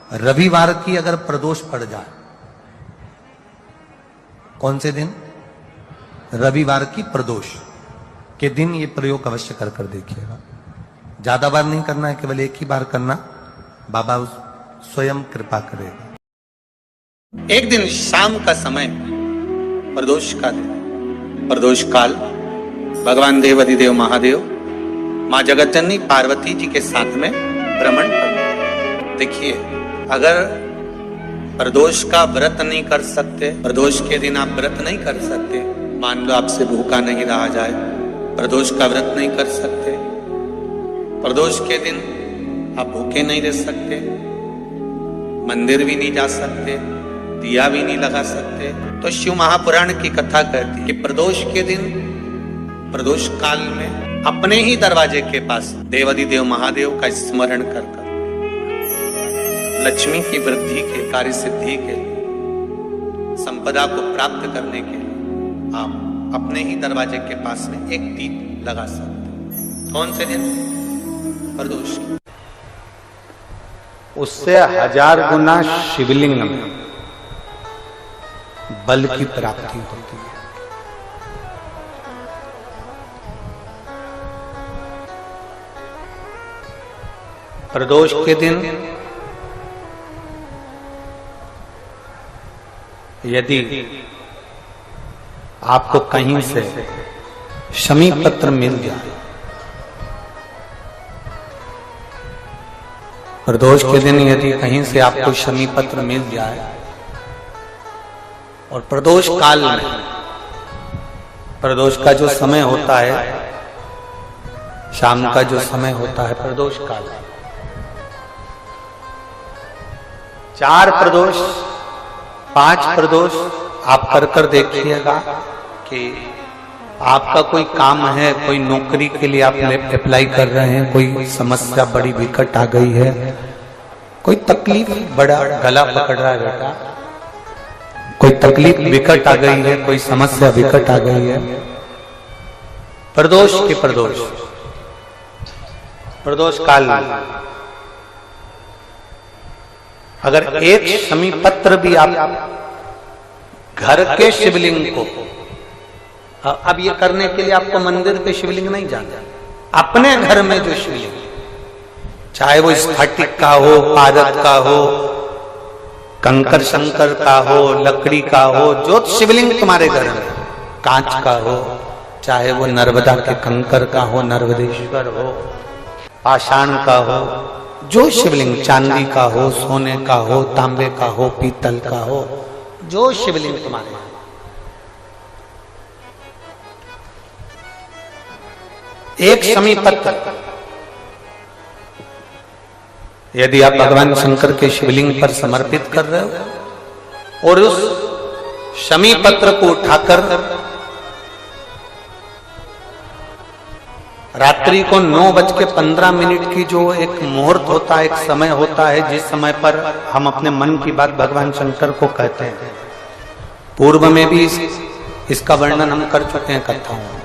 रविवार की अगर प्रदोष पड़ जाए, कौन से दिन? रविवार की प्रदोष के दिन ये प्रयोग अवश्य कर देखिएगा। ज्यादा बार नहीं करना है, केवल एक ही बार करना, बाबा स्वयं कृपा करेगा। एक दिन शाम का समय, प्रदोष का दिन, प्रदोष काल, भगवान देव अधिदेव महादेव मां जगतजननी पार्वती जी के साथ में भ्रमण कर। देखिए, अगर प्रदोष का व्रत नहीं कर सकते, प्रदोष के दिन आप व्रत नहीं कर सकते, मान लो आपसे भूखा नहीं रहा जाए, प्रदोष का व्रत नहीं कर सकते, प्रदोष के दिन आप भूखे नहीं रह सकते, मंदिर भी नहीं जा सकते, दिया भी नहीं लगा सकते, तो शिव महापुराण की कथा कहती है कि प्रदोष के दिन, प्रदोष काल में अपने ही दरवाजे के पास देवाधिदेव महादेव का स्मरण कर लक्ष्मी की वृद्धि के, कार्य सिद्धि के, संपदा को प्राप्त करने के लिए आप अपने ही दरवाजे के पास में एक दीप लगा सकते। कौन से दिन? प्रदोष। उससे 1000 गुना शिवलिंग में बल की प्राप्ति होती है। प्रदोष के दिन यदि आपको कहीं से शमी पत्र मिल जाए, प्रदोष के दिन यदि कहीं से आपको शमी पत्र मिल जाए और प्रदोष काल में, प्रदोष का जो समय होता है, शाम का जो समय होता है प्रदोष काल, 4 प्रदोष 5 प्रदोष आप कर देखिएगा कि आपका कोई काम है, कोई नौकरी के लिए आप अप्लाई कर रहे हैं, कोई समस्या बड़ी विकट आ गई है, कोई तकलीफ, बड़ा गला पकड़ रहा है बेटा, कोई तकलीफ विकट आ गई है, कोई समस्या विकट आ गई है, प्रदोष के प्रदोष काल में अगर एक शमी पत्र भी आप घर के शिवलिंग को, अब ये करने के लिए आपको मंदिर पे शिवलिंग नहीं जाना, अपने घर में जो शिवलिंग, चाहे वो स्फटिक का हो, पारद का हो, कंकर शंकर का हो, लकड़ी का हो, जो शिवलिंग तुम्हारे घर में, कांच का हो, चाहे वो नर्मदा के कंकर का हो, नर्मदेश्वर हो, पाषाण का हो, जो शिवलिंग, चांदी का हो, सोने का हो, तांबे का हो, पीतल का हो, जो शिवलिंग तुम्हारे, एक शमी पत्र यदि आप भगवान शंकर के शिवलिंग पर समर्पित कर रहे हो और उस शमी पत्र को उठाकर रात्रि को 9:15 की जो एक मुहूर्त होता है, एक समय होता है, जिस समय पर हम अपने मन की बात भगवान शंकर को कहते हैं, पूर्व में भी इसका वर्णन हम कर चुके हैं कथाओं में।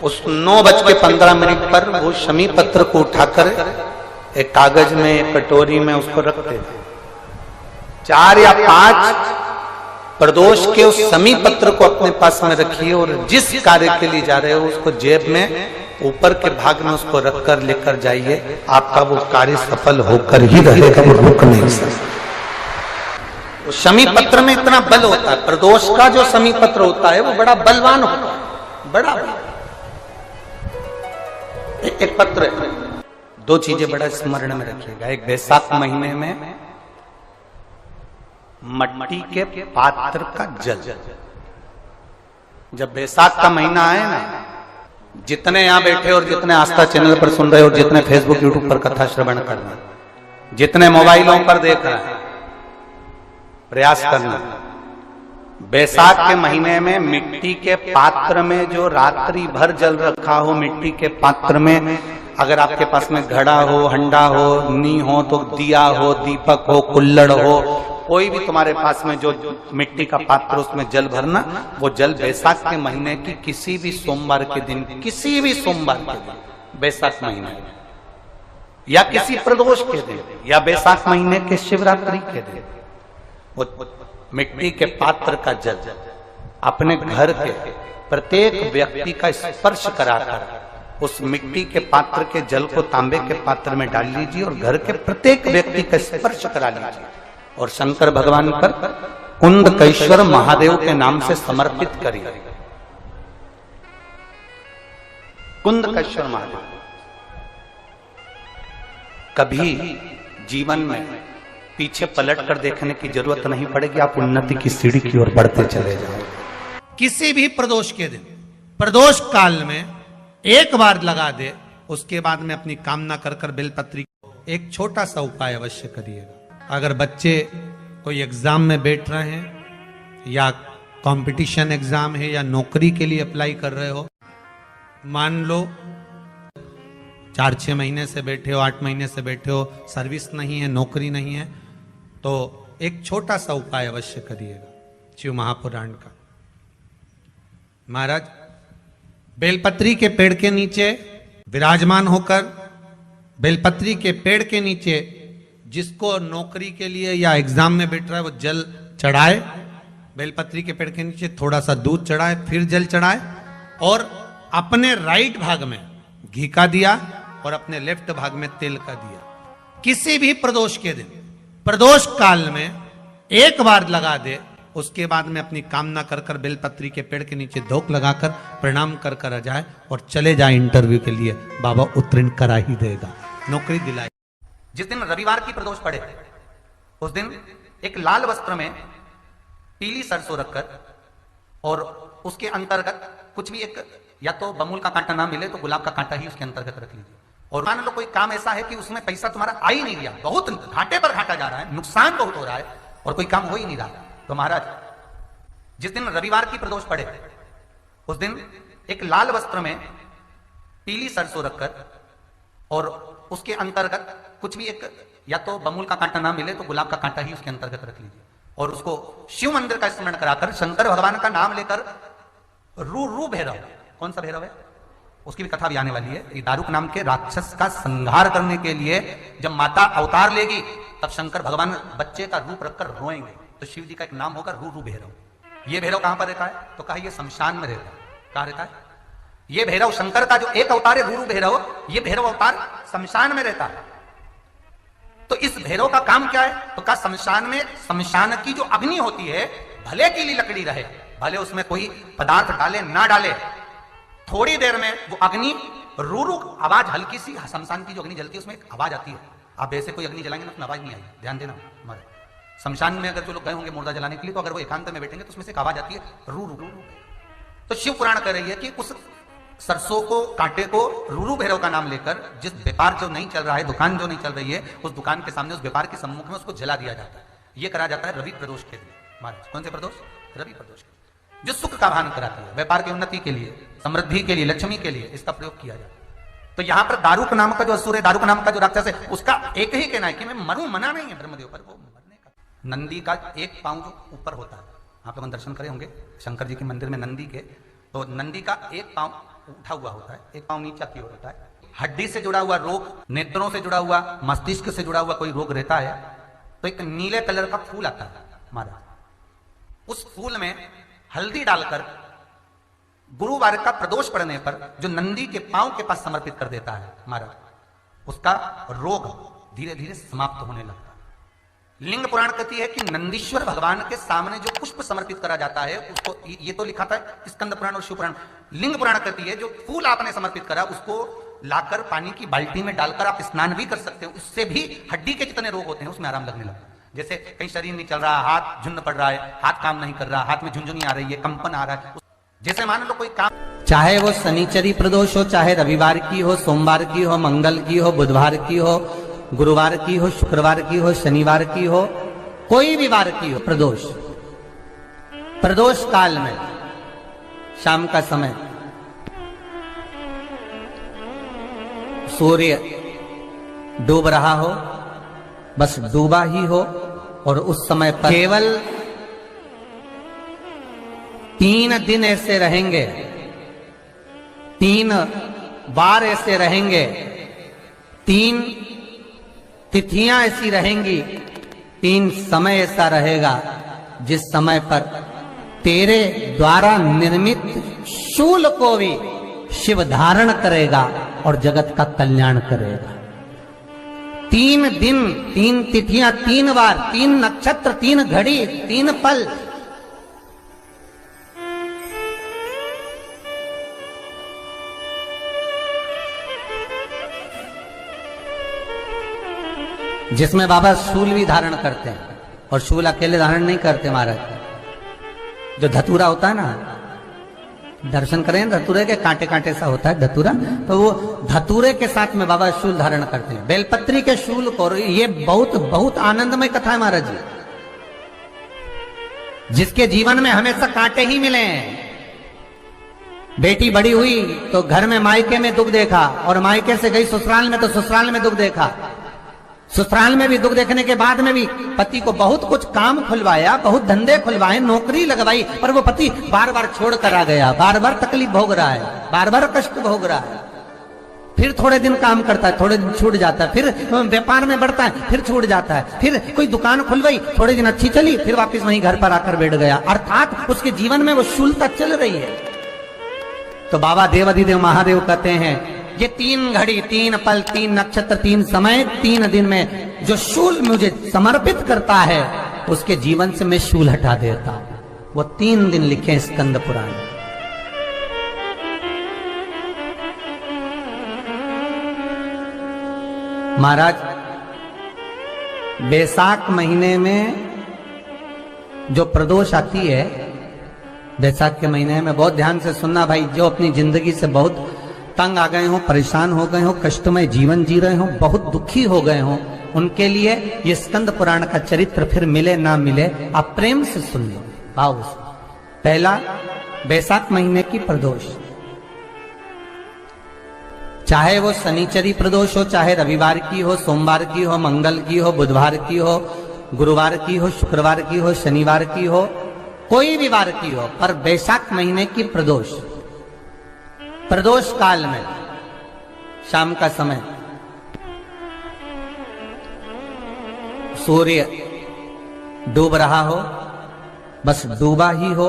उस 9:15 पर वो शमी पत्र को उठाकर एक कागज में, एक कटोरी में उसको रखते थे। 4 या 5 प्रदोष के उस शमी पत्र को अपने पास में रखिए और जिस कार्य के लिए जा रहे हो उसको जेब में ऊपर के भाग में उसको रखकर लेकर जाइए, आपका वो कार्य सफल होकर ही रहेगा, वो रुक नहीं सकता। शमी पत्र में इतना बल होता है, प्रदोष का जो शमी पत्र होता है वो बड़ा बलवान होता है, बड़ा एक पत्र है। 2 चीजें बड़ा स्मरण में रखिएगा। एक, बैसाख महीने में मट्टी के पात्र का जल, जब बैसाख का महीना आए ना, जितने यहां बैठे और जितने आस्था चैनल पर सुन रहे हो, जितने फेसबुक यूट्यूब पर कथा श्रवण कर रहे हैं, जितने मोबाइलों पर देख रहे हैं, प्रयास करना, बैसाख के महीने में मिट्टी के पात्र में जो रात्रि भर जल रखा हो, मिट्टी के पात्र में, अगर आपके पास में घड़ा हो, हंडा हो, नी हो, तो दिया हो, दीपक हो, कुल्लड़ हो, कोई भी तुम्हारे पास में जो मिट्टी का पात्र, उसमें जल भरना। वो जल बैसाख के महीने की किसी भी सोमवार के दिन, किसी भी सोमवार के दिन, बैसाख महीने या किसी प्रदोष के दिन या बैसाख महीने के शिवरात्रि के दिन वो मिट्टी के पात्र का जल अपने घर के प्रत्येक व्यक्ति का स्पर्श कराकर उस मिट्टी के पात्र के जल को तांबे के पात्र में डाल लीजिए और घर के प्रत्येक व्यक्ति का स्पर्श करा लीजिए और शंकर भगवान पर कुंदकेश्वर महादेव के नाम से समर्पित करिए। कुंदकेश्वर महादेव कभी जीवन में पीछे पलट कर देखने की जरूरत नहीं पड़ेगी, आप उन्नति की सीढ़ी की ओर बढ़ते चले जाओ। किसी भी प्रदोष के दिन, प्रदोष काल में एक बार लगा दे, उसके बाद में अपनी कामना कर कर बेलपत्री एक छोटा सा उपाय अवश्य करिएगा। अगर बच्चे कोई एग्जाम में बैठ रहे हैं या कंपटीशन एग्जाम है या नौकरी के लिए अप्लाई कर रहे हो, मान लो 4-6 महीने से बैठे हो, 8 महीने से बैठे हो, सर्विस नहीं है, नौकरी नहीं है, तो एक छोटा सा उपाय अवश्य करिएगा शिव महापुराण का। महाराज बेलपत्री के पेड़ के नीचे विराजमान होकर, बेलपत्री के पेड़ के नीचे जिसको नौकरी के लिए या एग्जाम में बैठ रहा है वो जल चढ़ाए, बेलपत्री के पेड़ के नीचे थोड़ा सा दूध चढ़ाए, फिर जल चढ़ाए और अपने राइट भाग में घी का दिया और अपने लेफ्ट भाग में तेल का दिया। किसी भी प्रदोष के दिन, प्रदोष काल में एक बार लगा दे, उसके बाद में अपनी कामना कर कर बेलपत्री के पेड़ के नीचे धोख लगाकर प्रणाम कर कर आ जाए और चले जाए इंटरव्यू के लिए, बाबा उत्तीर्ण करा ही देगा, नौकरी दिलाए। जिस दिन रविवार की प्रदोष पड़े उस दिन एक लाल वस्त्र में पीली सरसों रखकर और उसके अंतर्गत कुछ भी एक, या तो बमूल का कांटा ना मिले तो गुलाब का कांटा ही उसके अंतर्गत रख लीजिए। और मान लो कोई काम ऐसा है कि उसमें पैसा तुम्हारा आ ही नहीं रहा, बहुत घाटे पर घाटा जा रहा है, नुकसान बहुत हो रहा है और कोई काम हो ही नहीं रहा, तो महाराज जिस दिन रविवार की प्रदोष पड़े उस दिन एक लाल वस्त्र में पीली सरसों रखकर और उसके अंतर्गत कुछ भी एक, या तो बमूल का कांटा ना मिले तो गुलाब का कांटा ही उसके अंतर्गत रख लीजिए और उसको शिव मंदिर का स्मरण कराकर शंकर भगवान का नाम लेकर रू भैरव, कौन सा भैरव है उसकी भी कथा भी आने वाली है, ये दारुक नाम के राक्षस का संहार करने के लिए जब माता अवतार लेगी तब शंकर भगवान बच्चे का रूप रखकर रोएंगे, तो शिव जी का एक नाम होगा रू भैरव। ये भैरव कहां पर रहता है, तो कहा ये शमशान में रहता है। कहां रहता है ये भैरव? शंकर का जो एक अवतार है रू भैरव, ये भैरव अवतार शमशान में रहता है। तो इस भैरव का काम क्या है, तो कहा शमशान में, शमशान की जो अग्नि होती है भले गीली लकड़ी रहे, भले उसमें कोई पदार्थ डाले ना डाले, थोड़ी देर में वो अग्नि रू आवाज, हल्की सी शमशान की जो अग्नि जलती है उसमें एक आवाज आती है। आप ऐसे कोई अग्नि जलाएंगे ना उसमें आवाज नहीं आई, ध्यान देना। हमारे शमशान में अगर जो लोग गए होंगे मुर्दा जलाने के लिए, तो अगर वो एकांत में बैठेंगे तो उसमें से एक आवाज आती है रू रू रू। तो शिव पुराण कह रही है कि उस सरसों को, कांटे को रू भैरव का नाम लेकर जिस व्यापार जो नहीं चल रहा है, दुकान जो नहीं चल रही है, उस दुकान के सामने, उस व्यापार के सम्मुख में उसको जला दिया जाता है। ये करा जाता है रवि प्रदोष के दिन। महाराज कौन से प्रदोष? रवि प्रदोष के, जो सुख का भान कराती है, व्यापार की उन्नति के लिए, समृद्धि के लिए, लक्ष्मी के लिए इसका प्रयोग किया जाता है। तो यहां पर दारुक नाम का जो असुर है, दारुक नाम का जो राक्षस है, उसका एक ही कहना है कि मैं मरूं, मना नहीं है ब्रह्मदेव पर, वो मरने का। नंदी का एक पांव जो ऊपर होता है, आप लोग दर्शन करे होंगे शंकर जी के मंदिर में नंदी के, तो नंदी का एक पांव उठा हुआ होता है, एक पांव नीचा की ओर होता है। हड्डी से जुड़ा हुआ रोग, नेत्रों से जुड़ा हुआ, मस्तिष्क से जुड़ा हुआ कोई रोग रहता है तो एक नीले कलर का फूल आता है महाराज, उस फूल में हल्दी डालकर गुरुवार का प्रदोष पड़ने पर जो नंदी के पांव के पास समर्पित कर देता है महाराज, उसका रोग धीरे धीरे समाप्त होने लगता है। लिंग पुराण कहती है कि नंदीश्वर भगवान के सामने जो पुष्प समर्पित करा जाता है उसको, ये तो लिखा था स्कंद पुराण और शिव पुराण, लिंग पुराण कहती है जो फूल आपने समर्पित करा उसको लाकर पानी की बाल्टी में डालकर आप स्नान भी कर सकते हो, उससे भी हड्डी के जितने रोग होते हैं उसमें आराम लगने लगता है। जैसे कहीं शरीर नहीं चल रहा, हाथ झुन्न पड़ रहा है, हाथ काम नहीं कर रहा, हाथ में झुंझुनी आ रही है, कंपन आ रहा है, जैसे मान लो कोई काम, चाहे वो शनिचरी प्रदोष हो, चाहे रविवार की हो, सोमवार की हो, मंगल की हो, बुधवार की हो, गुरुवार की हो, शुक्रवार की हो, शनिवार की हो, कोई भी वार की हो, प्रदोष, प्रदोष काल में शाम का समय सूर्य डूब रहा हो, बस डूबा ही हो, और उस समय पर केवल 3 दिन ऐसे रहेंगे, 3 बार ऐसे रहेंगे, 3 तिथियां ऐसी रहेंगी, 3 समय ऐसा रहेगा जिस समय पर तेरे द्वारा निर्मित शूल को भी शिव धारण करेगा और जगत का कल्याण करेगा। 3 दिन, 3 तिथियां, 3 बार, 3 नक्षत्र, 3 घड़ी, 3 पल। जिसमें बाबा शूल भी धारण करते हैं, और शूल अकेले धारण नहीं करते महाराज। जो धतूरा होता है ना, दर्शन करें धतूरे के, कांटे कांटे सा होता है धतूरा, तो वो धतूरे के साथ में बाबा शूल धारण करते हैं, बेलपत्री के शूल को। ये बहुत बहुत आनंदमय कथा है महाराज जी। जिसके जीवन में हमेशा कांटे ही मिले हैं। बेटी बड़ी हुई तो घर में मायके में दुख देखा, और मायके से गई ससुराल में तो ससुराल में दुख देखा। ससुराल में भी दुख देखने के बाद में भी पति को बहुत कुछ काम खुलवाया, बहुत धंधे खुलवाए, नौकरी लगवाई, पर वो पति बार बार छोड़ कर आ गया, बार बार तकलीफ भोग रहा है, बार बार कष्ट भोग रहा है। फिर थोड़े दिन काम करता है, थोड़े दिन छूट जाता है, फिर व्यापार में बढ़ता है, फिर छूट जाता है, फिर कोई दुकान खुलवाई, थोड़े दिन अच्छी चली, फिर वापस वहीं घर पर आकर बैठ गया। अर्थात उसके जीवन में वो शूलता चल रही है। तो बाबा देवाधिदेव महादेव कहते हैं, ये 3 घड़ी, 3 पल, 3 नक्षत्र, 3 समय, 3 दिन में जो शूल मुझे समर्पित करता है, उसके जीवन से मैं शूल हटा देता हूं। वो 3 दिन लिखे स्कंद पुराण। महाराज, बैसाख महीने में जो प्रदोष आती है, बैसाख के महीने में बहुत ध्यान से सुनना भाई, जो अपनी जिंदगी से बहुत तंग आ गए हो, परेशान हो गए हो, कष्टमय जीवन जी रहे हो, बहुत दुखी हो गए हो, उनके लिए ये स्कंद पुराण का चरित्र फिर मिले ना मिले, आप प्रेम से सुन लो, भाव से। पहला, बैसाख महीने की प्रदोष, चाहे वो शनिचरी प्रदोष हो, चाहे रविवार की हो, सोमवार की हो, मंगल की हो, बुधवार की हो, गुरुवार की हो, शुक्रवार की हो, शनिवार की हो, कोई भी वार की हो, पर बैसाख महीने की प्रदोष, प्रदोष काल में शाम का समय सूर्य डूब रहा हो, बस डूबा ही हो,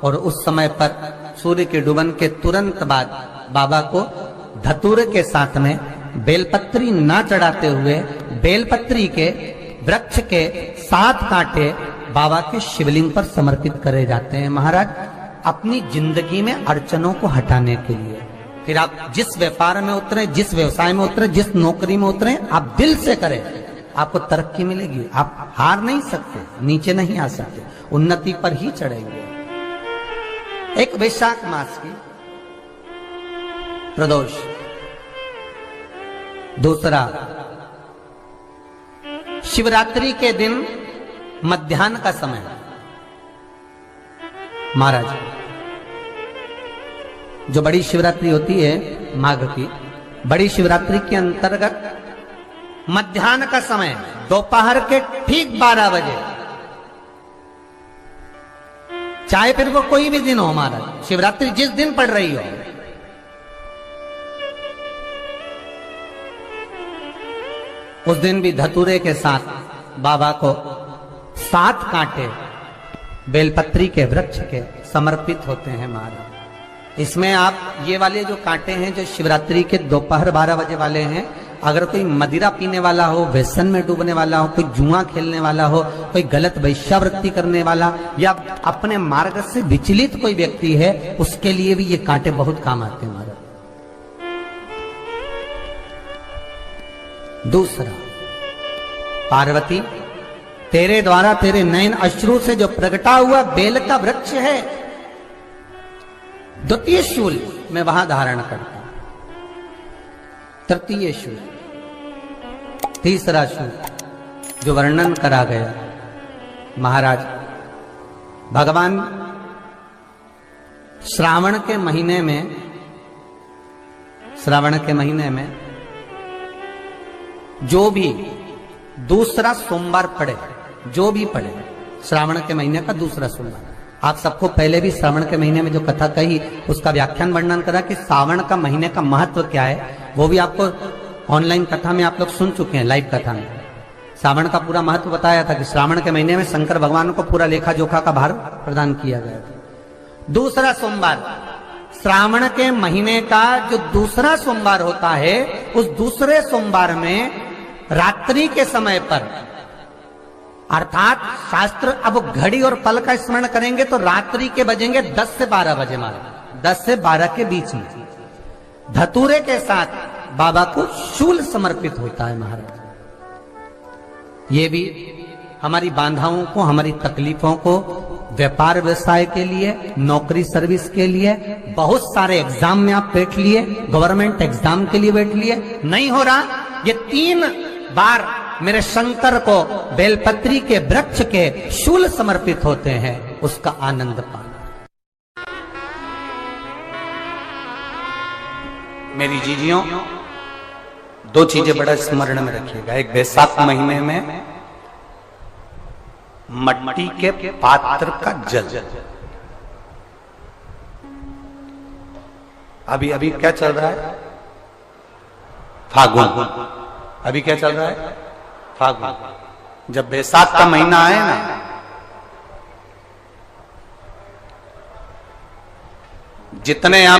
और उस समय पर सूर्य के डूबन के तुरंत बाद बाबा को धतूरे के साथ में बेलपत्री ना चढ़ाते हुए बेलपत्री के वृक्ष के 7 कांटे बाबा के शिवलिंग पर समर्पित करे जाते हैं महाराज, अपनी जिंदगी में अड़चनों को हटाने के लिए। फिर आप जिस व्यापार में उतरे, जिस व्यवसाय में उतरे, जिस नौकरी में उतरे, आप दिल से करें, आपको तरक्की मिलेगी। आप हार नहीं सकते, नीचे नहीं आ सकते, उन्नति पर ही चढ़ेंगे। एक वैशाख मास की प्रदोष। दूसरा, शिवरात्रि के दिन मध्याह्न का समय महाराज, जो बड़ी शिवरात्रि होती है माघ की, बड़ी शिवरात्रि के अंतर्गत मध्याह्न का समय, दोपहर के ठीक 12 बजे, चाहे फिर वो कोई भी दिन हो महाराज, शिवरात्रि जिस दिन पड़ रही हो, उस दिन भी धतूरे के साथ बाबा को 7 कांटे बेलपत्री के वृक्ष के समर्पित होते हैं महाराज। इसमें आप ये वाले जो कांटे हैं, जो शिवरात्रि के दोपहर 12 बजे वाले हैं, अगर कोई मदिरा पीने वाला हो, व्यसन में डूबने वाला हो, कोई जुआ खेलने वाला हो, कोई गलत वैश्यावृत्ति करने वाला, या अपने मार्ग से विचलित कोई व्यक्ति है, उसके लिए भी ये कांटे बहुत काम आते हैं महाराज। दूसरा, पार्वती, तेरे द्वारा तेरे नयन अश्रु से जो प्रगटा हुआ बेल का वृक्ष है, द्वितीय शूल मैं वहां धारण करता हूं, तृतीय शूल, तीसरा शूल जो वर्णन करा गया महाराज, भगवान श्रावण के महीने में जो भी दूसरा सोमवार पड़े, जो भी पड़े, श्रावण के महीने का दूसरा सोमवार, आप सबको पहले भी श्रावण के महीने में जो कथा कही उसका व्याख्यान वर्णन करा कि श्रावण का महीने का महत्व क्या है, वो भी आपको ऑनलाइन कथा में आप लोग सुन चुके हैं, लाइव कथा में श्रावण का पूरा महत्व बताया था कि श्रावण के महीने में शंकर भगवान को पूरा लेखा जोखा का भार प्रदान किया गया था। दूसरा सोमवार, श्रावण के महीने का जो दूसरा सोमवार होता है, उस दूसरे सोमवार में रात्रि के समय पर, अर्थात शास्त्र अब घड़ी और पल का स्मरण करेंगे तो रात्रि के बजेंगे 10 से 12 बजे, मारे 10 से 12 के बीच में धतूरे के साथ बाबा को शूल समर्पित होता है महाराज। ये भी हमारी बाधाओं को, हमारी तकलीफों को, व्यापार व्यवसाय के लिए, नौकरी सर्विस के लिए, बहुत सारे एग्जाम में आप बैठ लिए, गवर्नमेंट एग्जाम के लिए बैठ लिए, नहीं हो रहा, ये 3 बार मेरे शंकर को बेलपत्री के वृक्ष के शूल समर्पित होते हैं, उसका आनंद पाना। मेरी जीजियों, 2 चीजें बड़ा स्मरण में रखिएगा। एक, बैसाख महीने में मट्टी के पात्र का जल, अभी अभी क्या चल रहा है, फागुन, अभी क्या चल रहा है, फागुन। जब बैसाख का महीना आए ना, जितने आप